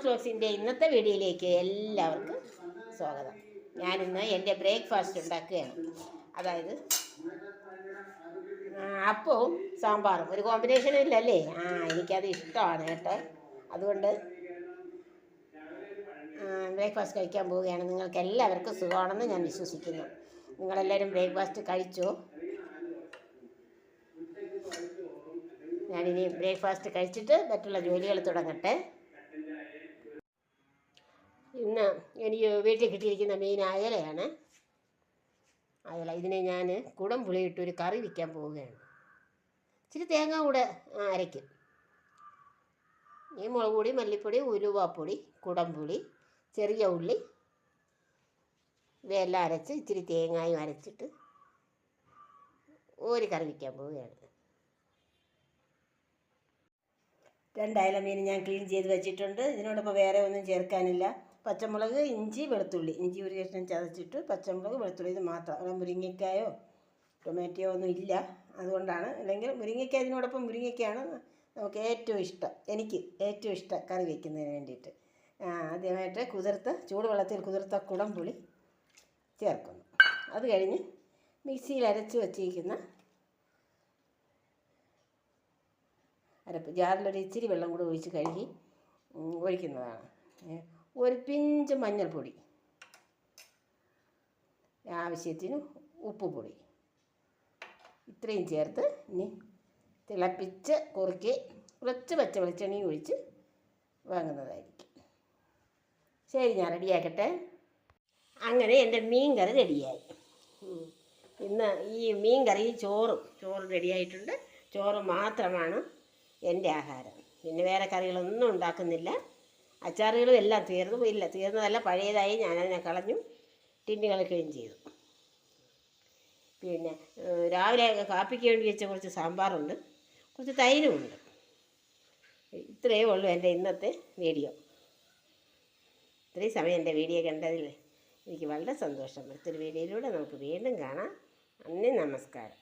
അമ്മാസ് വ്ലോഗ്സിൻ്റെ ഇന്നത്തെ വീഡിയോയിലേക്ക് എല്ലാവർക്കും സ്വാഗതം. ഞാനിന്ന് എൻ്റെ ബ്രേക്ക്ഫാസ്റ്റ് ഉണ്ടാക്കുകയാണ്. അതായത് അപ്പവും സാമ്പാറും ഒരു കോമ്പിനേഷനും ഇല്ലല്ലേ? എനിക്കത് ഇഷ്ടമാണ് കേട്ടോ. അതുകൊണ്ട് ബ്രേക്ക്ഫാസ്റ്റ് കഴിക്കാൻ പോവുകയാണ്. നിങ്ങൾക്ക് എല്ലാവർക്കും സുഖമാണെന്ന് ഞാൻ വിശ്വസിക്കുന്നു. നിങ്ങളെല്ലാവരും ബ്രേക്ക്ഫാസ്റ്റ് കഴിച്ചോ? ഞാനിനി ബ്രേക്ക്ഫാസ്റ്റ് കഴിച്ചിട്ട് മറ്റുള്ള ജോലികൾ തുടങ്ങട്ടെ. ഇന്ന് എനിക്ക് വീട്ടിൽ കിട്ടിയിരിക്കുന്ന മീൻ അയലയാണ്. അയല ഇതിനെ ഞാൻ കുടം പുളിയിട്ടൊരു കറി വയ്ക്കാൻ പോവുകയാണ്. ഇച്ചിരി തേങ്ങ കൂടെ അരയ്ക്കും. ഈ മുളക് പൊടി, മല്ലിപ്പൊടി, ഉലുവാപ്പൊടി, കുടംപുളി, ചെറിയ ഉള്ളി ഇവയെല്ലാം അരച്ച് ഇച്ചിരി തേങ്ങായും അരച്ചിട്ട് ഒരു കറി വയ്ക്കാൻ പോവുകയാണ്. 2 അയല മീൻ ഞാൻ ക്ലീൻ ചെയ്ത് വെച്ചിട്ടുണ്ട്. ഇതിനോടൊപ്പം വേറെ ഒന്നും ചേർക്കാനില്ല. പച്ചമുളക്, ഇഞ്ചി, വെളുത്തുള്ളി. ഇഞ്ചി ഒരു കഷ്ണം ചതച്ചിട്ട് പച്ചമുളക്, വെളുത്തുള്ളി ഇത് മാത്രം. അവിടെ മുരിങ്ങയ്ക്കായോ ടൊമാറ്റോ ഒന്നും ഇല്ല, അതുകൊണ്ടാണ്. അല്ലെങ്കിൽ മുരിങ്ങയ്ക്ക ഇതിനോടൊപ്പം മുരിങ്ങയ്ക്കാണ് നമുക്ക് ഏറ്റവും ഇഷ്ടം. എനിക്ക് ഏറ്റവും ഇഷ്ടം കറി വയ്ക്കുന്നതിന് വേണ്ടിയിട്ട്. ആദ്യമായിട്ട് ചൂടുവെള്ളത്തിൽ കുതിർത്ത കുടംപുളി ചേർക്കുന്നു. അത് കഴിഞ്ഞ് മിക്സിയിൽ അരച്ച് വച്ചിരിക്കുന്ന അരപ്പ് ജാറിലൊരു ഇച്ചിരി വെള്ളം കൂടെ ഒഴിച്ച് കഴുകി ഒഴിക്കുന്നതാണ്. ഒരു പിഞ്ച് മഞ്ഞൾപ്പൊടി, ആവശ്യത്തിന് ഉപ്പുപൊടി, ഇത്രയും ചേർത്ത് ഇനി തിളപ്പിച്ച് കുറുക്കി കുറച്ച് പച്ച വെളിച്ചെണ്ണയും ഒഴിച്ച് വാങ്ങുന്നതായിരിക്കും. ശരി, ഞാൻ റെഡിയാക്കട്ടെ. അങ്ങനെ എൻ്റെ മീൻ കറി റെഡിയായി. ഇന്ന് ഈ മീൻ കറി ചോറ് റെഡിയായിട്ടുണ്ട്. ചോറ് മാത്രമാണ് എൻ്റെ ആഹാരം. പിന്നെ വേറെ കറികളൊന്നും ഉണ്ടാക്കുന്നില്ല. അച്ചാറുകളും എല്ലാം തീർന്നതല്ല, പഴയതായി. ഞാനതിനെ കളഞ്ഞു, ടിന്നുകൾ ക്ലീൻ ചെയ്തു. പിന്നെ രാവിലെ കാപ്പിക്ക് വേണ്ടി വെച്ച കുറച്ച് സാമ്പാറുണ്ട്, കുറച്ച് തൈരുമുണ്ട്. ഇത്രയേ ഉള്ളൂ എൻ്റെ ഇന്നത്തെ വീഡിയോ. ഇത്രയും സമയം എൻ്റെ വീഡിയോ കണ്ടതിൽ എനിക്ക് വളരെ സന്തോഷം. അടുത്തൊരു വീഡിയോയിലൂടെ നമുക്ക് വീണ്ടും കാണാം. നന്ദി, നമസ്കാരം.